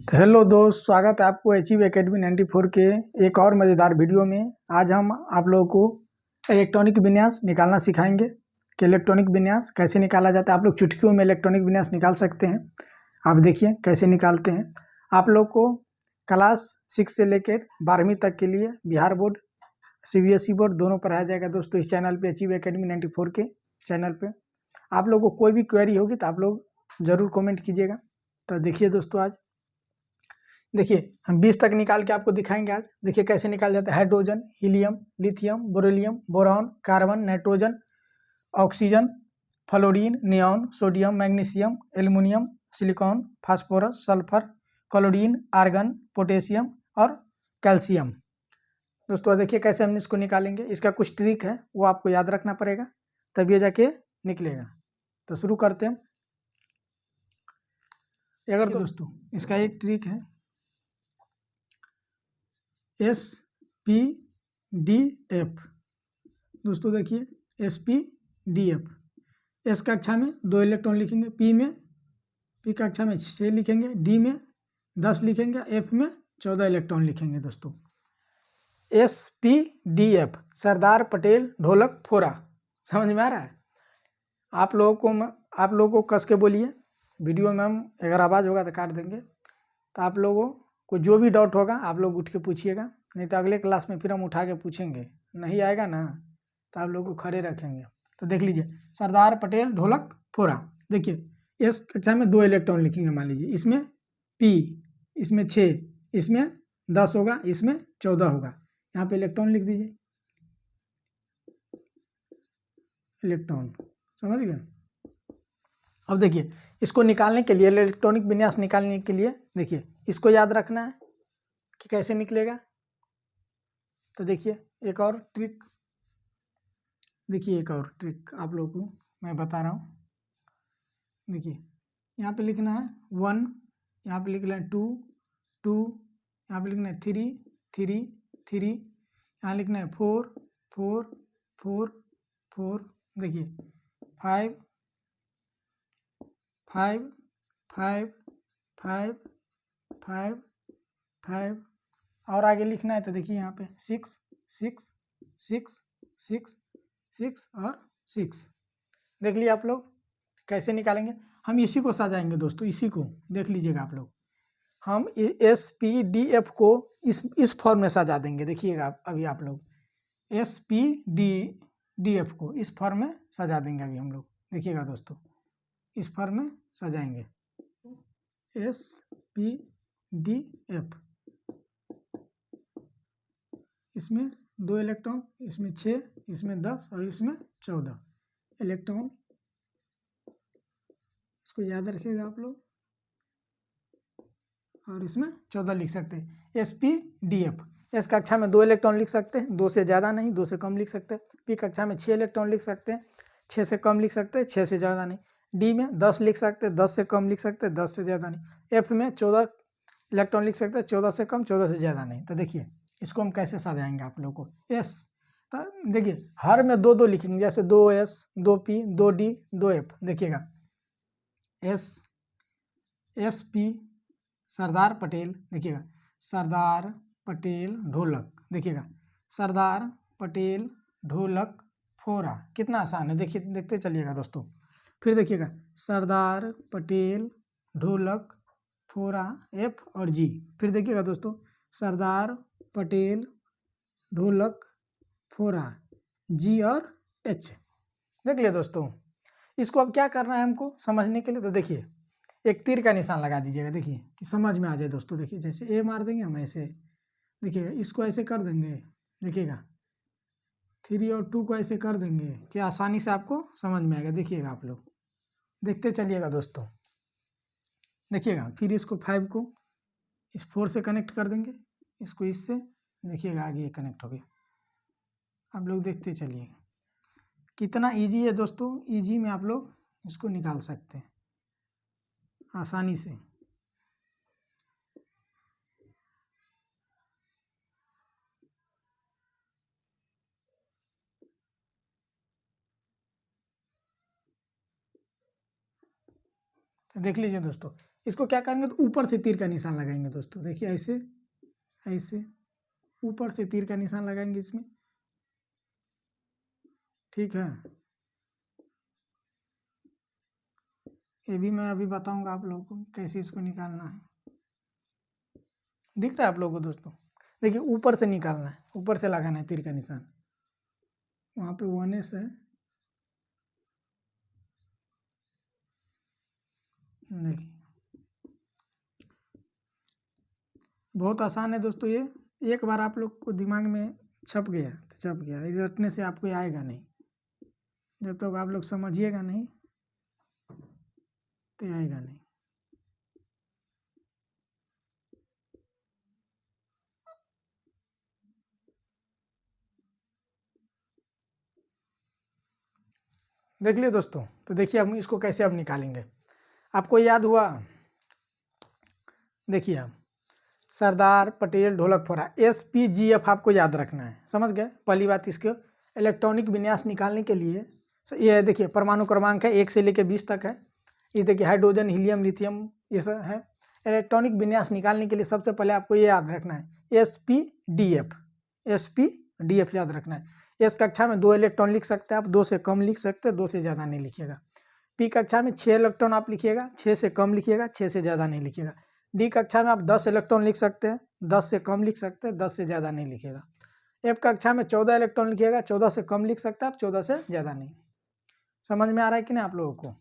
तो हेलो दोस्त, स्वागत है आपको अचीव एकेडमी 94 के एक और मज़ेदार वीडियो में। आज हम आप लोगों को इलेक्ट्रॉनिक विन्यास निकालना सिखाएंगे कि इलेक्ट्रॉनिक विन्यास कैसे निकाला जाता है। आप लोग चुटकियों में इलेक्ट्रॉनिक विन्यास निकाल सकते हैं। आप देखिए कैसे निकालते हैं। आप लोग को क्लास 6 से लेकर 12वीं तक के लिए बिहार बोर्ड, CBSE बोर्ड दोनों पढ़ाया जाएगा दोस्तों इस चैनल पे, अचीव एकेडमी 94 के चैनल पे। आप लोग को कोई भी क्वेरी होगी तो आप लोग ज़रूर कमेंट कीजिएगा। तो देखिए दोस्तों, आज देखिए हम 20 तक निकाल के आपको दिखाएंगे। आज देखिए कैसे निकाल जाता है। Hydrogen, helium, lithium, beryllium, boron, carbon, nitrogen, oxygen, fluorine, neon, sodium, magnesium, aluminium, silicon, phosphorus, sulphur, chlorine, argon, potassium और कैल्शियम। दोस्तों देखिए कैसे हम इसको निकालेंगे। इसका कुछ ट्रिक है, वो आपको याद रखना पड़ेगा, तब ये जाके निकलेगा। तो शुरू करते हैं। अगर दोस्तों इसका एक ट्रिक है, SPDF। दोस्तों देखिए SPDF, S कक्षा में 2 इलेक्ट्रॉन लिखेंगे, P कक्षा में 6 लिखेंगे, D में 10 लिखेंगे, F में 14 इलेक्ट्रॉन लिखेंगे। दोस्तों SPDF, सरदार पटेल ढोलक फोरा। समझ में आ रहा है? आप लोगों को कस के बोलिए। वीडियो में हम अगर आवाज़ होगा तो काट देंगे। तो आप लोगों को जो भी डाउट होगा आप लोग उठ के पूछिएगा, नहीं तो अगले क्लास में फिर हम उठा के पूछेंगे। नहीं आएगा ना तो आप लोग को खड़े रखेंगे। तो देख लीजिए, सरदार पटेल ढोलक फोरा। देखिए इस कक्षा में 2 इलेक्ट्रॉन लिखेंगे। मान लीजिए इसमें P, इसमें 6, इसमें 10 होगा, इसमें 14 होगा। यहाँ पे इलेक्ट्रॉन लिख दीजिए, इलेक्ट्रॉन। समझ गए? अब देखिए इसको निकालने के लिए, इलेक्ट्रॉनिक विन्यास निकालने के लिए देखिए इसको याद रखना है कि कैसे निकलेगा। तो देखिए एक और ट्रिक, आप लोगों को मैं बता रहा हूँ। देखिए यहाँ पे लिखना है 1, यहाँ पे लिखना है 2, यहाँ पे लिखना है 3, यहाँ लिखना है 4, 4। देखिए 5, 5 और आगे लिखना है। तो देखिए यहाँ पे 6 और 6। देख लिया आप लोग कैसे निकालेंगे। हम इसी को सजाएंगे दोस्तों, इसी को देख लीजिएगा आप लोग। हम SPDF को इस फॉर्म में सजा देंगे। देखिएगा अभी आप लोग SPDF को इस फॉर्म में सजा देंगे अभी हम लोग। देखिएगा दोस्तों, इस फॉर्म में सजाएंगे SPDF। इसमें 2 इलेक्ट्रॉन, इसमें 6, इसमें 10 और इसमें 14 इलेक्ट्रॉन। इसको याद रखिएगा आप लोग। और इसमें 14 लिख सकते हैं। SPDF, S कक्षा में 2 इलेक्ट्रॉन लिख सकते हैं, 2 से ज़्यादा नहीं, 2 से कम लिख सकते हैं। P कक्षा में 6 इलेक्ट्रॉन लिख सकते हैं, 6 से कम लिख सकते हैं, 6 से ज़्यादा नहीं। D में 10 लिख सकते हैं, 10 से कम लिख सकते हैं, 10 से ज़्यादा नहीं। F में 14 इलेक्ट्रॉन लिख सकते हैं, 14 से कम, 14 से ज़्यादा नहीं। तो देखिए इसको हम कैसे सजाएंगे आप लोग को। S, तो देखिए हर में 2 2 लिखेंगे, जैसे 2S, 2P, 2D, 2F। देखिएगा SP सरदार पटेल। देखिएगा सरदार पटेल ढोलक। देखिएगा सरदार पटेल ढोलक फोरा। कितना आसान है, देखिए देखते चलिएगा दोस्तों। फिर देखिएगा सरदार पटेल ढोलक फोरा, F और G। फिर देखिएगा दोस्तों सरदार पटेल ढोलक फोरा, G और H। देख लिया दोस्तों। इसको अब क्या करना है हमको समझने के लिए। तो देखिए एक तीर का निशान लगा दीजिएगा, देखिए कि समझ में आ जाए दोस्तों। देखिए जैसे A मार देंगे हम ऐसे, देखिए इसको ऐसे कर देंगे। देखिएगा 3 और 2 को ऐसे कर देंगे कि आसानी से आपको समझ में आएगा। देखिएगा आप लोग देखते चलिएगा दोस्तों। देखिएगा फिर इसको 5 को इस 4 से कनेक्ट कर देंगे, इसको इससे। देखिएगा आगे ये कनेक्ट हो गया। आप लोग देखते चलिएगा कितना ईजी है दोस्तों। ईजी में आप लोग इसको निकाल सकते हैं आसानी से। तो देख लीजिए दोस्तों इसको क्या करेंगे तो ऊपर से तीर का निशान लगाएंगे दोस्तों। देखिए ऐसे ऐसे ऊपर से तीर का निशान लगाएंगे इसमें, ठीक है। ये भी मैं अभी बताऊंगा आप लोगों को कैसे इसको निकालना है। दिख रहा है आप लोगों को दोस्तों? देखिए ऊपर से निकालना है, ऊपर से लगाना है तीर का निशान। वहाँ पे 1s है, देखिए बहुत आसान है दोस्तों ये। एक बार आप लोग को दिमाग में छप गया तो छप गया, ये रटने से आपको आएगा नहीं। जब तक आप लोग समझिएगा नहीं तो आएगा नहीं। देख लिए दोस्तों? तो देखिए हम इसको कैसे अब निकालेंगे। आपको याद हुआ? देखिए आप सरदार पटेल ढोलक फोरा SPGF आपको याद रखना है, समझ गए? पहली बात, इसके इलेक्ट्रॉनिक विन्यास निकालने के लिए ये देखिए परमाणु क्रमांक है 1 से लेकर 20 तक है। ये देखिए हाइड्रोजन, हीलियम, लिथियम ये सब है। इलेक्ट्रॉनिक विन्यास निकालने के लिए सबसे पहले आपको ये याद रखना है SPDF याद रखना है। एस कक्षा में 2 इलेक्ट्रॉन लिख सकते हैं आप, 2 से कम लिख सकते हैं, 2 से ज़्यादा नहीं लिखिएगा। पी कक्षा में 6 इलेक्ट्रॉन आप लिखिएगा, 6 से कम लिखिएगा, 6 से ज़्यादा नहीं लिखिएगा। डी कक्षा में आप 10 इलेक्ट्रॉन लिख सकते हैं, 10 से कम लिख सकते हैं, 10 से ज़्यादा नहीं लिखिएगा। एफ कक्षा में 14 इलेक्ट्रॉन लिखिएगा, 14 से कम लिख सकते हैं आप, 14 से ज़्यादा नहीं। समझ में आ रहा है कि नहीं आप लोगों को?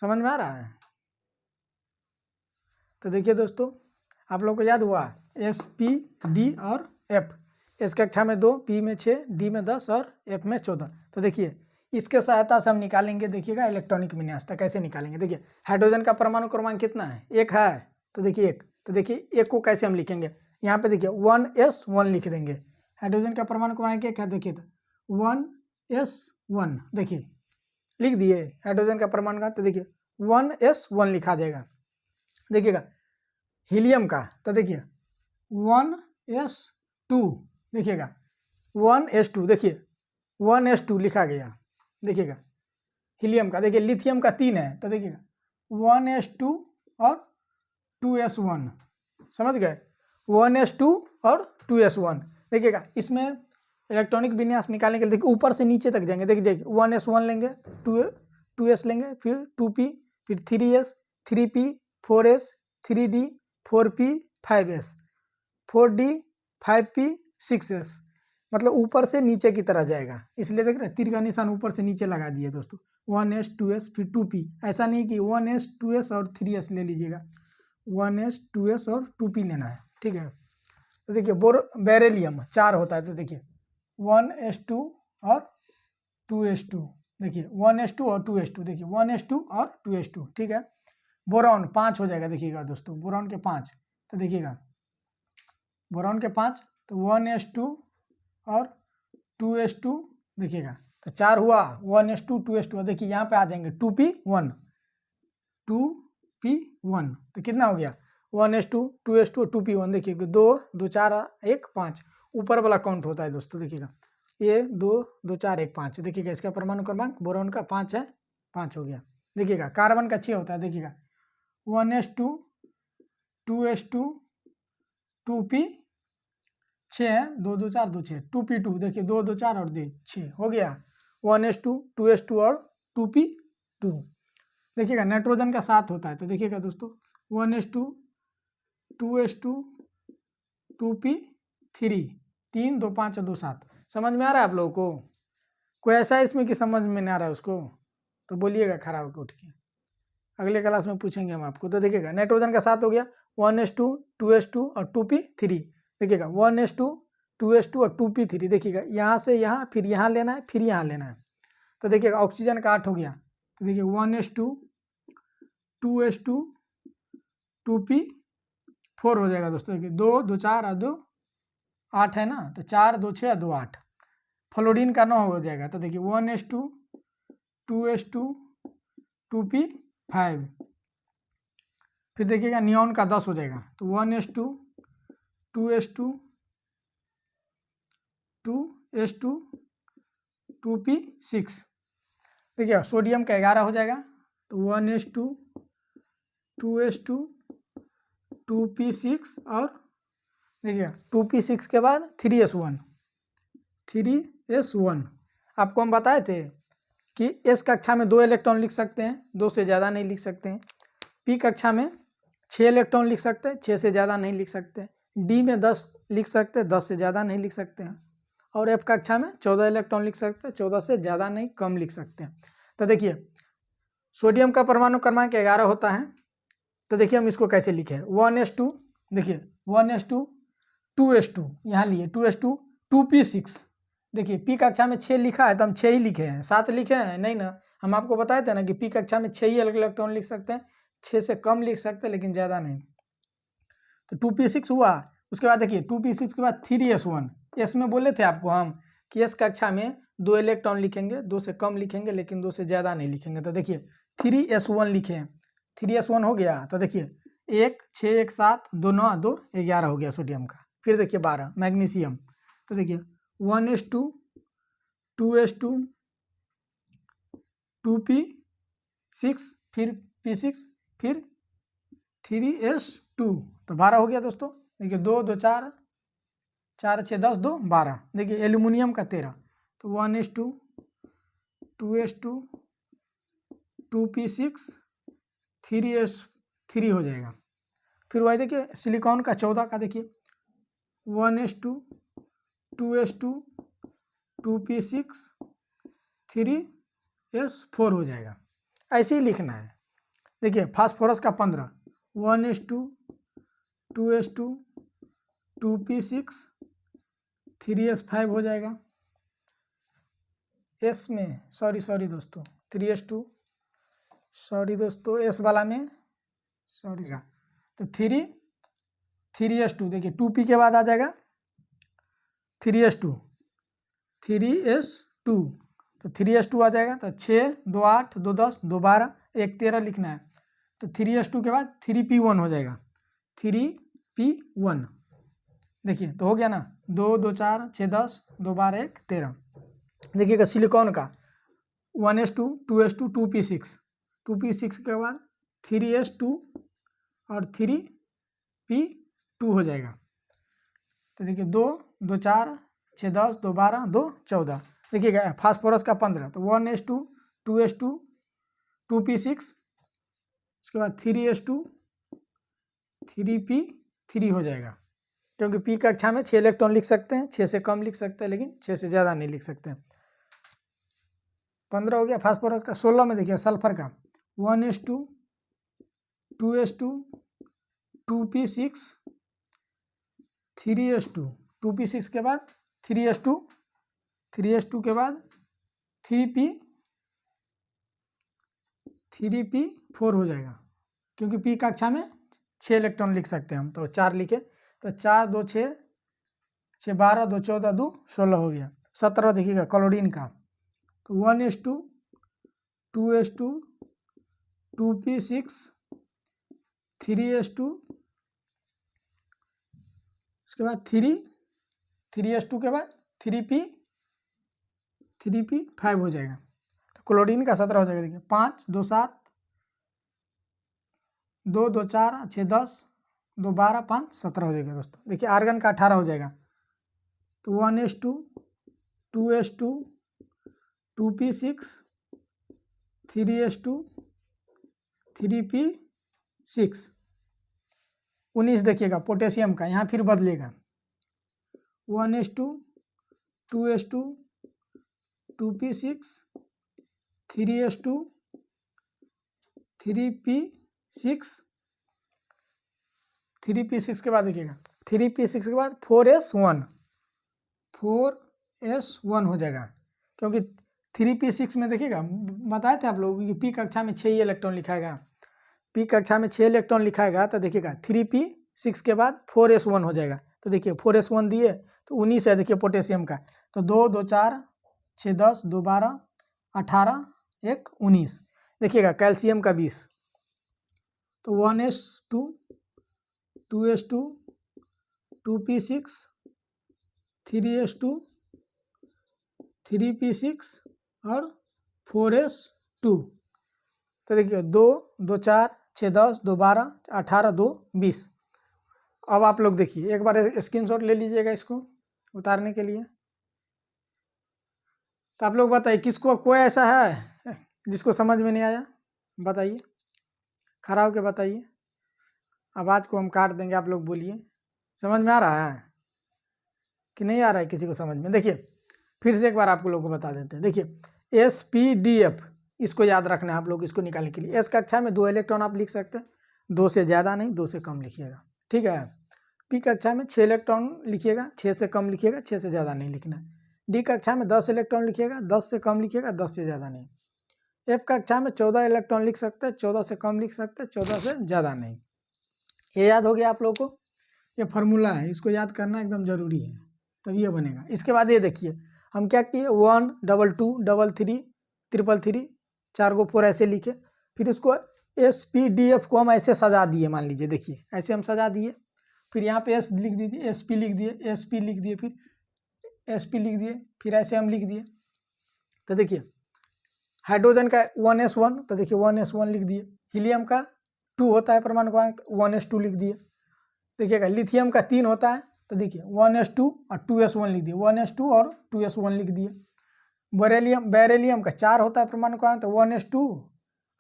समझ में आ रहा है? तो देखिए दोस्तों आप लोगों को याद हुआ SP, D और F। एस कक्षा में 2, पी में 6, डी में 10 और एफ में 14। तो देखिए इसके सहायता से हम निकालेंगे, देखिएगा इलेक्ट्रॉनिक विन्यास कैसे निकालेंगे। देखिए हाइड्रोजन का परमाणु क्रमांक कितना है? 1 है, तो देखिए 1। तो देखिए 1 को कैसे हम लिखेंगे, यहाँ पे देखिए 1s1 लिख देंगे। हाइड्रोजन का परमाणु क्रमांक 1 है, देखिए तो 1s1 देखिए लिख दिए हाइड्रोजन का परमाणु का। तो देखिए 1s1 लिखा जाएगा। देखिएगा हीलियम का, तो देखिए 1s2 देखिएगा 1s2, देखिए 1s2 लिखा गया। देखिएगा हीलियम का, देखिए लिथियम का 3 है, तो देखिएगा 1s2 और 2s1, समझ गए? 1s2 और 2s1। देखिएगा इसमें इलेक्ट्रॉनिक विन्यास निकालने के लिए देखिए ऊपर से नीचे तक जाएंगे। देखिए 1s1 लेंगे, 2s लेंगे, फिर 2p, फिर 3s, 3p, 4s, 3d, 4p, 5s, 4d, 5p, 6s, मतलब ऊपर से नीचे की तरह जाएगा। इसलिए देख रहे हैं तीर का निशान ऊपर से नीचे लगा दिए दोस्तों। 1s, 2s, फिर 2p। ऐसा नहीं कि 1s, 2s और 3s ले लीजिएगा, 1s, 2s और 2p लेना है, ठीक है। तो देखिए बेरिलियम 4 होता है, तो देखिए 1s2 और 2s2, देखिए 1s2 और 2s2, देखिए 1s2 और 2s2, ठीक है। बोरॉन 5 हो जाएगा, देखिएगा दोस्तों बोरॉन के 5, तो देखिएगा बोरॉन के 5, तो 1s2 और 2s2, देखिएगा तो 4 हुआ, 1s2, 2s2। देखिए यहाँ पे आ जाएंगे 2p1, 2p1, तो कितना हो गया 1s2, 2s2, 2p1। देखिए 2 2 4 1 5, ऊपर वाला काउंट होता है दोस्तों। देखिएगा ये 2 2 4 1 5, देखिएगा इसका परमाणु क्रमांक बोरॉन का 5 है, 5 हो गया। देखिएगा कार्बन का 6 होता है, देखिएगा 1s2, 2s2, 2p 6 है, 2 2 4 2 6, 2p2, देखिए 2 2 4 और 2 6 हो गया, 1s2, 2s2 और 2p2। देखिएगा नाइट्रोजन का 7 होता है, तो देखिएगा दोस्तों 1s2, 2s2, 2p3, 3 2 5 और 2 7। समझ में आ रहा है आप लोगों को? कोई ऐसा है इसमें कि समझ में नहीं आ रहा है उसको तो बोलिएगा खड़ा होकर उठ के, अगले क्लास में पूछेंगे हम आपको। तो देखिएगा नाइट्रोजन का 7 हो गया, 1s2, 2s2 और 2p3। देखिएगा 1s2, 2s2 और 2p3। देखिएगा यहाँ से यहाँ, फिर यहाँ लेना है, फिर यहाँ लेना है। तो देखिएगा ऑक्सीजन का 8 हो गया, तो देखिए 1s2, 2s2, 2p4 हो जाएगा दोस्तों। देखिए 2 2 4 और 2 8 है ना, तो 4 2 6 और 2 8। फ्लोरीन का 9 हो जाएगा, तो देखिए 1s2, 2s2, 2p5। फिर देखिएगा नियॉन का 10 हो जाएगा, तो 1s2, 2s2, 2s2, 2p6। देखिए सोडियम का 11 हो जाएगा, तो 1s2, 2s2 2p6 और देखिए 2p6 के बाद 3s1 आपको हम बताए थे कि एस कक्षा में 2 इलेक्ट्रॉन लिख सकते हैं, 2 से ज़्यादा नहीं लिख सकते हैं। पी कक्षा में 6 इलेक्ट्रॉन लिख सकते हैं, 6 से ज़्यादा नहीं लिख सकते। डी में 10 लिख सकते हैं, 10 से ज़्यादा नहीं लिख सकते हैं। और एफ कक्षा में 14 इलेक्ट्रॉन लिख सकते हैं, 14 से ज़्यादा नहीं, कम लिख सकते हैं। तो देखिए सोडियम का परमाणु क्रमांक 11 होता है। तो देखिए हम इसको कैसे लिखे 1s2, देखिए 1s2 2s2, यहाँ लिए 2s2 2p6। देखिए पी कक्षा में 6 लिखा है तो हम 6 ही लिखे हैं, 7 लिखे हैं नहीं ना। हम आपको बताए थे ना कि पी कक्षा में 6 ही इलेक्ट्रॉन लिख सकते हैं, 6 से कम लिख सकते हैं लेकिन ज़्यादा नहीं। तो 2p6 हुआ। उसके बाद देखिए 2p6 के बाद 3s1। एस में बोले थे आपको हम कि एस कक्षा में 2 इलेक्ट्रॉन लिखेंगे, 2 से कम लिखेंगे लेकिन 2 से ज़्यादा नहीं लिखेंगे। तो देखिए 3s1 लिखे हैं, 3s1 हो गया। तो देखिए 1 6 1 7 2 9 2 11 हो गया सोडियम का। फिर देखिए 12 मैग्नीशियम। तो देखिए 1s2 2s2 2p6 फिर p6 फिर 3s2। तो 12 हो गया दोस्तों। देखिए 2 2 4 4 6 10 2 12। देखिए एल्यूमिनियम का 13। तो 1s2 2s2 2p6 3s3 हो जाएगा। फिर वही देखिए सिलिकॉन का 14 का देखिए 1s2 2s2 2p6 3s4 हो जाएगा। ऐसे ही लिखना है। देखिए फास्फोरस का 15 1s2 2s2 2p6 3s5 हो जाएगा। एस में सॉरी दोस्तों 3s2 सॉरी दोस्तों एस वाला में सॉरी का तो 3s2 देखिए 2p के बाद आ जाएगा 3s2 तो 3s2 आ जाएगा। तो 6 2 8 2 10 2 12 1 13 लिखना है। तो 3s2 के बाद 3p1 हो जाएगा 3p1। देखिए तो हो गया ना 2 2 4 6 10 2 12 1 13। देखिएगा सिलिकॉन का 1s2 2s2 2p6 के बाद 3s2 और 3p2 हो जाएगा। तो देखिए 2 2 4 6 10 2 12 2 14। देखिएगा फास्फोरस का 15 तो 1s2 2s2 2p6 उसके बाद 3s2 3p3 हो जाएगा। क्योंकि पी कक्षा में 6 इलेक्ट्रॉन लिख सकते हैं, 6 से कम लिख सकते हैं लेकिन 6 से ज़्यादा नहीं लिख सकते हैं। 15 हो गया फास्फोरस का। 16 में देखिए सल्फर का 1s2 2s2 2p6 3s2 2p6 के बाद 3s2 के बाद 3p4 हो जाएगा। क्योंकि पी कक्षा में 6 इलेक्ट्रॉन लिख सकते हैं हम, तो 4 लिखे। तो 4 2 6 6 12 2 14 2 16 हो गया। 17 देखिएगा क्लोरीन का तो 1s2 2s2 2p6 3s2 उसके बाद 3s2 के बाद 3p5 हो जाएगा। तो क्लोरीन का 17 हो जाएगा। देखिए 5 2 7 2 2 4 6 10 2 12 5 17 हो जाएगा दोस्तों। देखिए आर्गन का 18 हो जाएगा। तो 1s2 2s2 2p6 3s2 3p6। 19 देखिएगा पोटेशियम का, यहाँ फिर बदलेगा 1s2 2s2 2p6 3s2 3p6 3p6 के बाद देखिएगा 3p6 के बाद 4s1 हो जाएगा। क्योंकि 3p6 में देखिएगा बताए थे आप लोगों कि पी कक्षा में 6 ही इलेक्ट्रॉन लिखाएगा। पी कक्षा में 6 इलेक्ट्रॉन लिखाएगा तो देखिएगा 3p6 के बाद 4s1 हो जाएगा। तो देखिए 4s1 दिए तो 19 है देखिए पोटेशियम का। तो 2 2 4 6 10 2 12 18 1 19। देखिएगा कैल्शियम का 20। तो 1s2 2s2 2p6 3s2 3p6 और 4s2। तो देखिए 2 2 4 6 10 2 12 18 2 20। अब आप लोग देखिए, एक बार स्क्रीनशॉट ले लीजिएगा इसको उतारने के लिए। तो आप लोग बताइए किसको, कोई ऐसा है जिसको समझ में नहीं आया? बताइए, खड़ा होकर बताइए। आवाज़ को हम काट देंगे, आप लोग बोलिए। समझ में आ रहा है कि नहीं आ रहा है किसी को समझ में? देखिए फिर से एक बार आप लोगों को बता देते हैं। देखिए SPDF, इसको याद रखना है आप लोग। इसको निकालने के लिए S कक्षा में 2 इलेक्ट्रॉन आप लिख सकते हैं, 2 से ज़्यादा नहीं, 2 से कम लिखिएगा, ठीक है। P कक्षा में 6 इलेक्ट्रॉन लिखिएगा, 6 से कम लिखिएगा, 6 से ज़्यादा नहीं लिखना है। D कक्षा में 10 इलेक्ट्रॉन लिखिएगा, 10 से कम लिखिएगा, 10 से ज़्यादा नहीं। F कक्षा में 14 इलेक्ट्रॉन लिख सकते हैं, 14 से कम लिख सकते हैं, 14 से ज़्यादा नहीं। ये याद हो गया आप लोगों को? ये फार्मूला है, इसको याद करना एकदम ज़रूरी है, तब ये बनेगा। इसके बाद ये देखिए हम क्या किए, 1 2 2 3 3 3 3 4 को 4 ऐसे लिखे। फिर इसको SPDF को हम ऐसे सजा दिए, मान लीजिए, देखिए ऐसे हम सजा दिए। फिर यहाँ पे S लिख दीजिए, SP लिख दिए, SP लिख दिए, फिर SP लिख दिए, फिर ऐसे हम लिख दिए। तो देखिए हाइड्रोजन का 1s1, तो देखिए 1s1 लिख दिए। हीलियम का 2 होता है परमाणु क्रमांक, 1s2 लिख दिए। देखिएगा लिथियम का 3 होता है, तो देखिए 1s2 और 2s1 लिख दिए, 1s2 और 2s1 लिख दिए। बेरिलियम का 4 होता है परमाणु क्रमांक, तो 1s2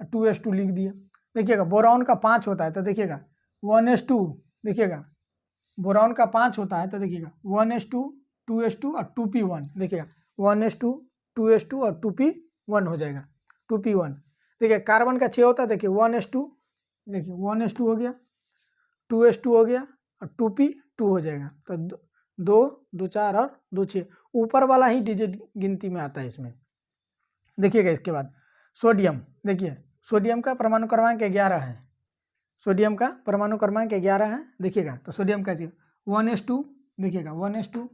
और 2s2 लिख दिए। देखिएगा बोरॉन का 5 होता है, तो देखिएगा 1s2, देखिएगा बोरॉन का 5 होता है, तो देखिएगा 1s2 2s2 और 2p1, देखिएगा 1s2 2s2 और 2p1 हो जाएगा, 2p1। देखिए कार्बन का 6 होता है, देखिए 1s2, देखिए 1s2 हो गया, 2s2 हो गया और 2p2 हो जाएगा। तो 2 2 4 और 2 6, ऊपर वाला ही डिजिट गिनती में आता है इसमें। देखिएगा इसके बाद सोडियम, देखिए सोडियम का परमाणु क्रमांक 11 है, सोडियम का परमाणु क्रमांक 11 है। देखिएगा तो सोडियम का 1s2, देखिएगा 1s2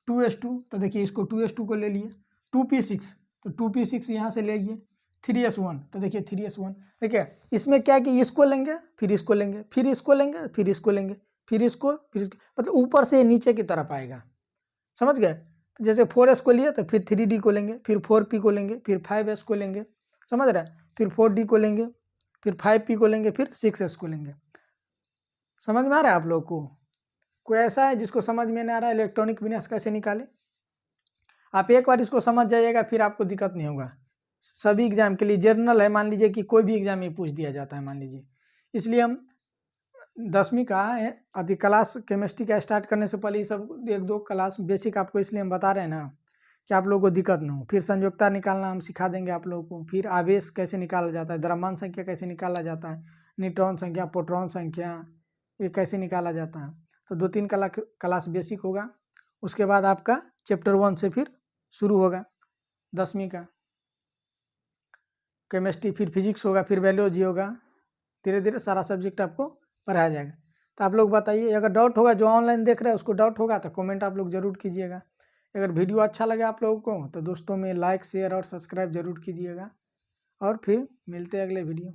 2s2, तो देखिए इसको 2s2 को ले लिए। 2p6, तो 2p6 यहाँ से ले लिए। 3s1, तो देखिए 3s1। देखिए इसमें क्या है कि इसको लेंगे, फिर इसको लेंगे, फिर इसको लेंगे, फिर इसको लेंगे, फिर इसको, मतलब ऊपर से नीचे की तरफ आएगा, समझ गए? जैसे 4s को लिए तो फिर 3d को लेंगे, फिर 4p को लेंगे, फिर 5s को लेंगे, समझ रहे हैं? फिर 4d को लेंगे, फिर 5p को लेंगे, फिर 6s को लेंगे। समझ में आ रहा है आप लोग को? कोई ऐसा है जिसको समझ में नहीं आ रहा है इलेक्ट्रॉनिक विन्यास कैसे निकाले? आप एक बार इसको समझ जाइएगा, फिर आपको दिक्कत नहीं होगा। सभी एग्जाम के लिए जनरल है, मान लीजिए कि कोई भी एग्जाम में पूछ दिया जाता है, मान लीजिए। इसलिए हम 10वीं का अधिक क्लास केमिस्ट्री का स्टार्ट करने से पहले ये सब 1-2 क्लास बेसिक आपको इसलिए हम बता रहे हैं ना, कि आप लोगों को दिक्कत ना हो। फिर संयोजकता निकालना हम सिखा देंगे आप लोगों को, फिर आवेश कैसे निकाला जाता है, द्रव्यमान संख्या कैसे निकाला जाता है, न्यूट्रॉन संख्या, प्रोटॉन संख्या, ये कैसे निकाला जाता है। तो 2-3 क्लास बेसिक होगा, उसके बाद आपका चैप्टर 1 से फिर शुरू होगा 10वीं का केमिस्ट्री, फिर फिजिक्स होगा, फिर बायोलॉजी होगा, धीरे धीरे सारा सब्जेक्ट आपको पढ़ाया जाएगा। तो आप लोग बताइए, अगर डाउट होगा, जो ऑनलाइन देख रहे हैं उसको डाउट होगा तो कमेंट आप लोग जरूर कीजिएगा। अगर वीडियो अच्छा लगे आप लोगों को तो दोस्तों में लाइक शेयर और सब्सक्राइब जरूर कीजिएगा। और फिर मिलते हैं अगले वीडियो।